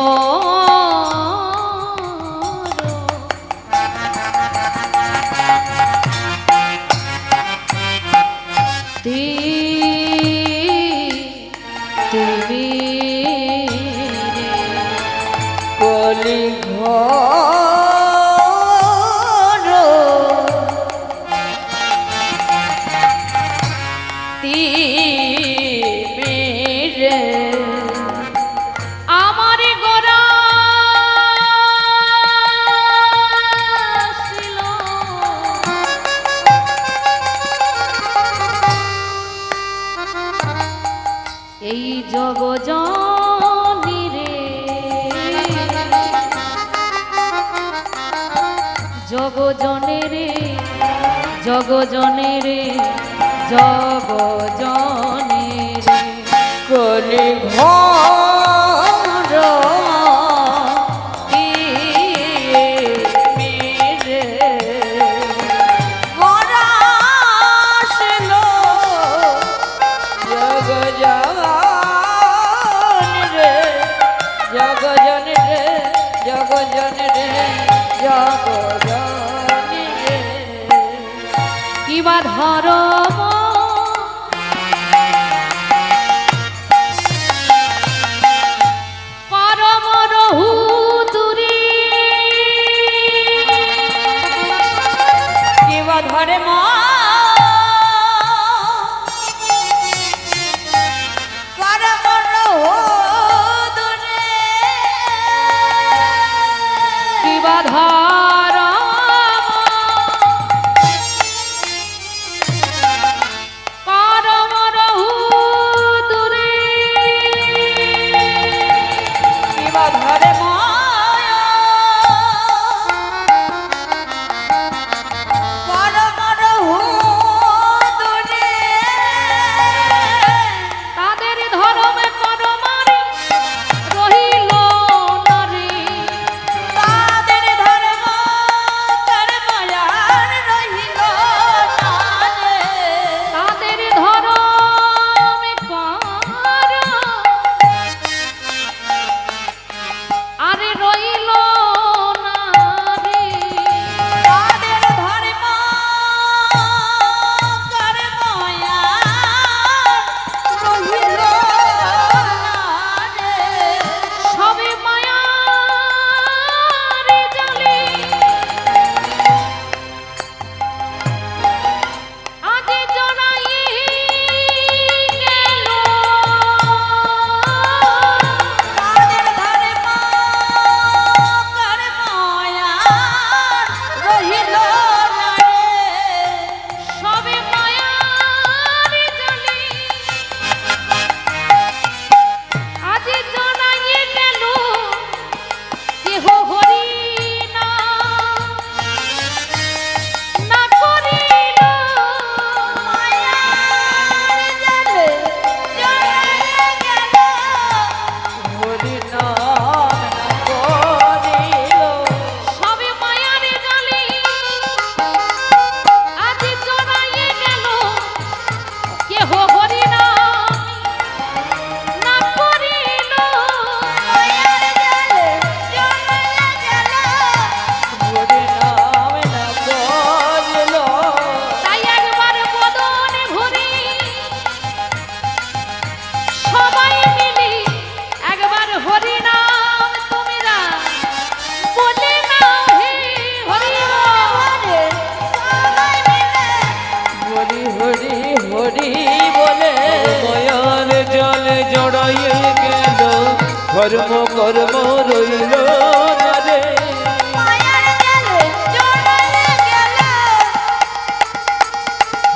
কলি ঘোর তিমিরে, আমার গোরা ছিল এই জগজনী রে, জগজনে রে, জগজনে রে, জগজনে রে। কলি ঘোর তিমিরে, গোরা ছিল জগজন রে, জগজন রে, জগজন রে, জগজন রে। কিবা ধরম পরম রহু দূরে, কিবা ধরে মা করম রহুদুরে, কিবা ধরম পরম রহু দূরে, কিবা ধরে মায়া করম রহুদুরে, তাদের ধর্মে পরমারে রহিল না রে, তাদের ধর্ম কর্ম রইল না রে মায়ার জালে জড়ায়ে গেল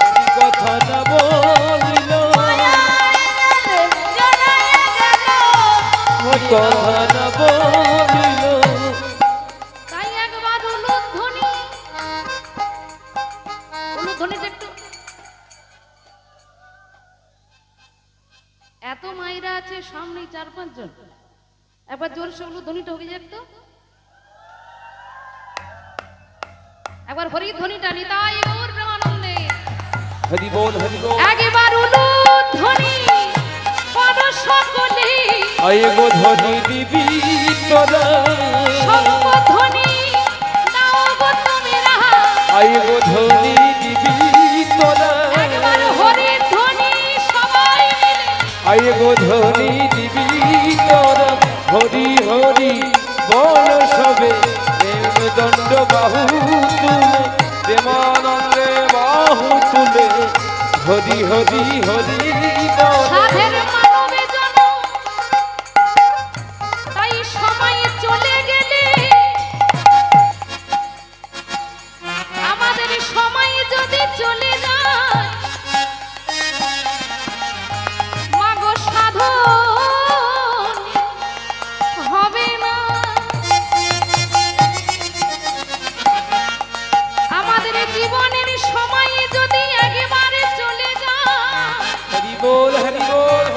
হরি কথা না বলিল মায়ার জালে জড়ায়ে গেল হরি কথা না বলিল তাই একবার উলুধ্বনি উলুধ্বনিটা একটু এত মায়েরা আছে সামনে 4-5 জন একবার জোরসে উলুধ্বনিটা হয়ে যাক তো একবার হরিধ্বনিটা নিতাই গৌর প্রেমানন্দে হরি বল হরি বল একবার উলুধ্বনি পদ সকলে আয় গো ধনি দিবি তোরা সর্বধ্বনি দাও গো তুমি রাহা আয় গো ধনি দিবি তোরা একবার হরিধ্বনি সবাই মিলে আয় গো ধনি দিবি তোরা হরি হরি বল সবে প্রেম দণ্ড বাহু তুলে প্রেমানন্দে বাহু তুলে হরি হরি হরি বল সাধের মানবে জন তাই সময় চলে গেলে আমাদের সময় যদি চলে যায় মাগো সাধন হবে না আমাদের জীবনের সময় যদি একেবারে চলে যায় হরি বল হরি বল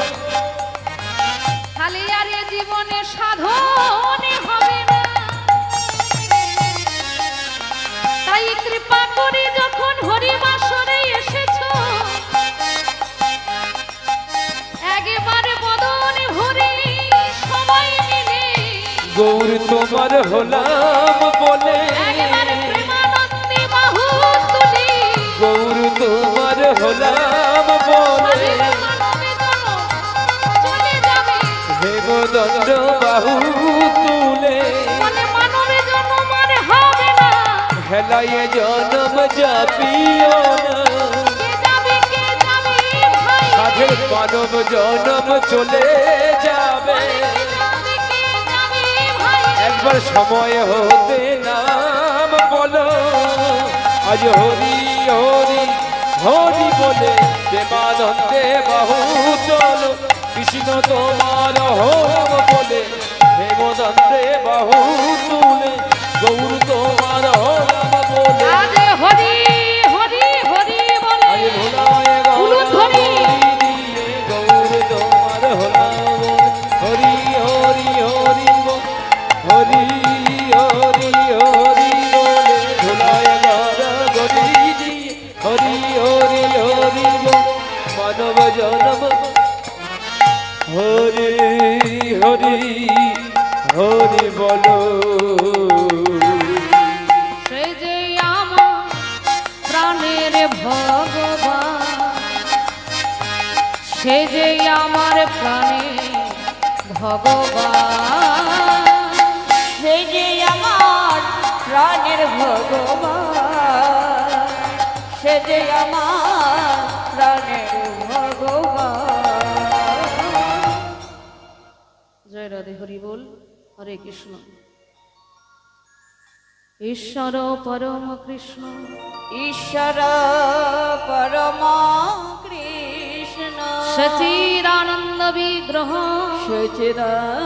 তাহলে আর এ জীবনে সাধন হবে না তাই কৃপা করে যখন হরিবাসরে এসেছো একেবারে বদন ভরে সবাই মিলে গৌর তোমার হলাম বলে একেবারে প্রেমানন্দে বাহু তুলে গৌর তোমার হলাম বলে সাধের মানবে জন চলে যাবে হেম দণ্ড বাহু তুলে মনে মানবে জন্ম আর হবে না হেলায় জনম যাপিও না কে যাবে ভাই সাধের মানব জনম চলে যাবে কে যাবে ভাই একবার সময় হতে নাম বলো আজ হরি হরি হরি বলে প্রেমানন্দে বাহু চলো কৃষ্ণ তোমার হলাম বলে হেমদণ্ডে বাহু তুলে গৌর তোমার হলাম বলে আজ হরি হরি হরি বলে আজ ভোলায় গৌর উলুধ্বনি। দিয়ে গৌর তোমার হলাম বলে হরি হরি হরি বল হরি হরি হরি বলে ভোলায় গৌর গরি দিয়ে হরি হরি হরি বল মানব জনম হরি হরি হরি বলো সে যে আমার প্রাণের ভগবান সে যে আমার প্রাণের ভগবান সেই যে আমার প্রাণের ভগবান সে যে আমার প্রাণের ভগবান জয় রাধে হরি বল হরে কৃষ্ণ ঈশ্বর পরম কৃষ্ণ ঈশ্বর পরম কৃষ্ণ সচিদানন্দ বিগ্রহ সচিদানন্দ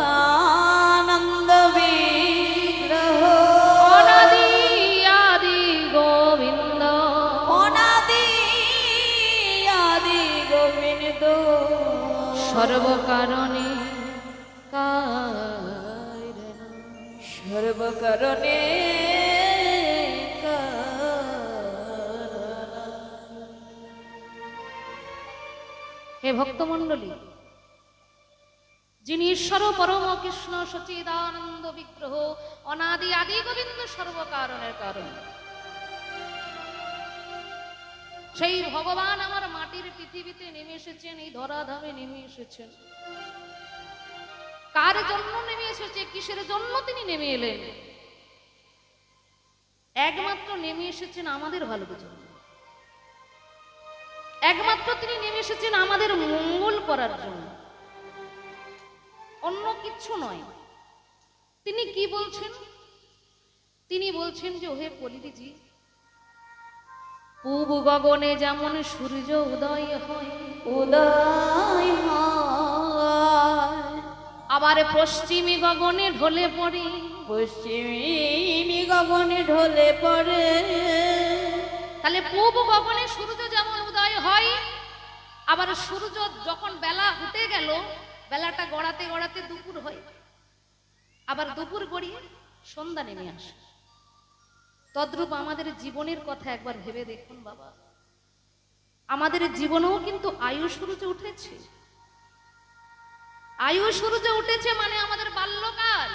বিগ্রহ অনাদি আদি গোবিন্দ অনাদি আদি গোবিন্দ সর্বকারণে সর্বকারণে হে ভক্তমণ্ডলী, যিনি ঈশ্বর পরম কৃষ্ণ সচিদানন্দ বিগ্রহ অনাদি আদি গোবিন্দ সর্বকারণের কারণ, সেই ভগবান আমার মাটির পৃথিবীতে নেমে এসেছেন, এই ধরাধামে নেমে এসেছেন। কার জন্য নেমে এসেছে, কিসের জন্য তিনি নেমে এলেন? একমাত্র নেমে এসেছেন আমাদের ভালোর জন্য, একমাত্র তিনি নেমে এসেছেন আমাদের মঙ্গল করার জন্য, অন্য কিচ্ছু নয়। তিনি কি বলছেন? তিনি বলছেন যে ওহে কলিজি, পূব গগনে যেমন সূর্য উদয় হয়, উদয় হয়, আবার পশ্চিমী গগনে ঢলে পড়ে। পশ্চিমী গগনে ঢলে পড়ে। তাহলে পূব গগনে সূর্য যেমন উদয় হয়, আবার সূর্য যখন বেলা উঠে গেল, বেলাটা গড়াতে গড়াতে দুপুর হয়, আবার দুপুর গড়িয়ে সন্ধ্যা নেমে আসে। তদ্রূপ আমাদের জীবনের কথা একবার ভেবে দেখুন বাবা, আমাদের জীবনেও কিন্তু আয়ু সূর্য উঠেছে। আয়ু সূর্য উঠেছে মানে আমাদের বাল্যকাল,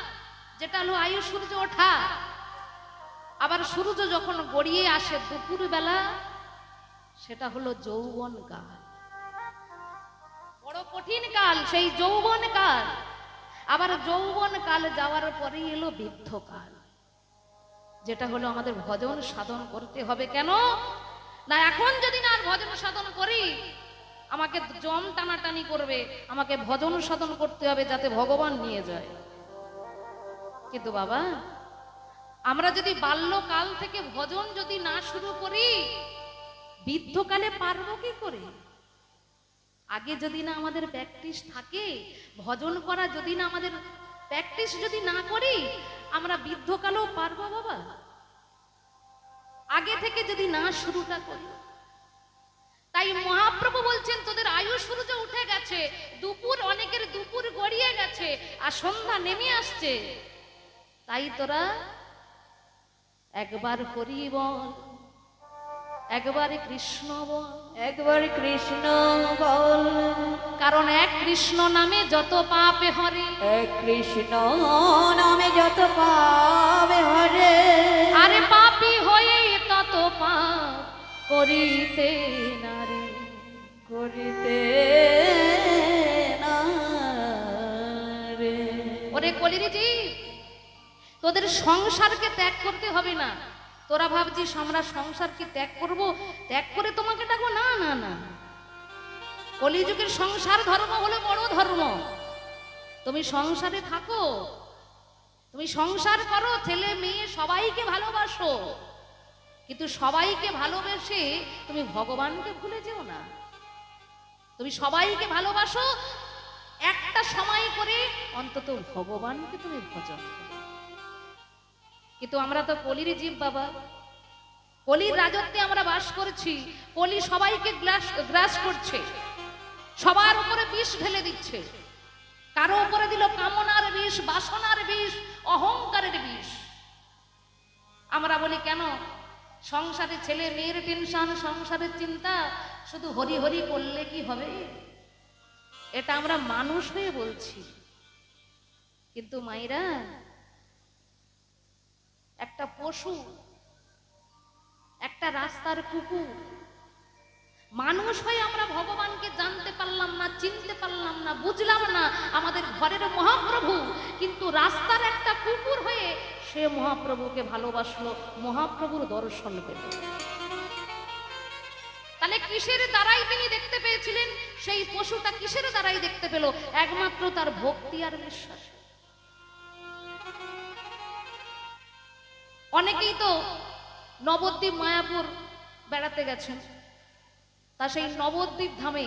যেটা হলো আয়ু সূর্য ওঠা। আবার সূর্য যখন গড়িয়ে আসে দুপুর বেলা, সেটা হলো যৌবন কাল, বড় কঠিন কাল, সেই যৌবন কাল। আবার যৌবন কাল যাওয়ার পরেই এলো বৃদ্ধ কাল, যেটা হলো আমাদের ভজন সাধন করতে হবে। কেন না, এখন যদি না আর ভজন সাধন করি, আমাকে জম টানাটানি করবে, আমাকে ভজন সাধন করতে হবে যাতে ভগবান নিয়ে যায়। কিন্তু বাবা, আমরা যদি বাল্যকাল থেকে ভজন যদি না শুরু করি, বৃদ্ধকালে পারবো কি করে? আগে যদি না আমাদের প্র্যাকটিস থাকে, ভজন করা যদি না আমাদের প্র্যাকটিস যদি না করি, আমরা বৃদ্ধকালেও পারবো বাবা? আগে থেকে যদি না শুরুটা করি। তাই মহাপ্রভু বলছেন, তোদের আয়ু সূর্য উঠে গেছে, দুপুর, অনেকের দুপুর গড়িয়ে গেছে আর সন্ধ্যা নেমে আসছে, তাই তোরা একবার হরি বল, একবার কৃষ্ণ বল, একবার কৃষ্ণ বল, কারণ এক কৃষ্ণ নামে যত পাপে হরে, এক কৃষ্ণ নামে যত পাবে হরে। আরে পাপী হয়ে তত পাপ করিতে নারে, করিতে না রে। ওরে কলিরিজি, তোদের সংসারকে ত্যাগ করতে হবে না। তোরা ভাবছিস আমরা সংসারকে ত্যাগ করব, ত্যাগ করে তোমাকে ডাকবো, না না না। কলিযুগের সংসার ধর্ম হলো বড় ধর্ম। তুমি সংসারে থাকো, তুমি সংসার করো, ছেলে মেয়ে সবাইকে ভালোবাসো, কিন্তু সবাইকে ভালোবেসে তুমি ভগবানকে ভুলে যেও না। তুমি সবাইকে ভালোবাসো, একটা সময় করে অন্তত ভগবানকে তুমি ভজন করো। কিন্তু আমরা তো কলির জীব বাবা, কলির রাজত্বে আমরা বাস করছি। কলি সবাইকে গ্রাস করছে, সবার উপরে বিষ ঢেলে দিচ্ছে। কারো উপরে দিল কামনার বিষ, বাসনার বিষ, অহংকারের বিষ। আমরা বলি কেন সংসারে ছেলে মেয়ের টেনশন, সংসারের চিন্তা, শুধু হরি হরি করলে কি হবে? এটা আমরা মানুষ হয়ে বলছি, কিন্তু মায়েরা, একটা পশু, একটা রাস্তার কুকুর, মানুষ হয়ে আমরা ভগবানকে জানতে পারলাম না, চিনতে পারলাম না, বুঝলাম না, আমাদের ঘরের মহাপ্রভু, কিন্তু রাস্তার একটা কুকুর হয়ে সে মহাপ্রভুকে ভালোবাসলো, মহাপ্রভুর দর্শন পেল। তাহলে কিসের দ্বারাই তিনি দেখতে পেয়েছিলেন? সেই পশুটা কিসের দ্বারাই দেখতে পেল? একমাত্র তার ভক্তি আর বিশ্বাস। অনেকেই তো নবদ্বীপ মায়াপুর বেড়াতে গেছেন, তা সেই নবদ্বীপ ধামে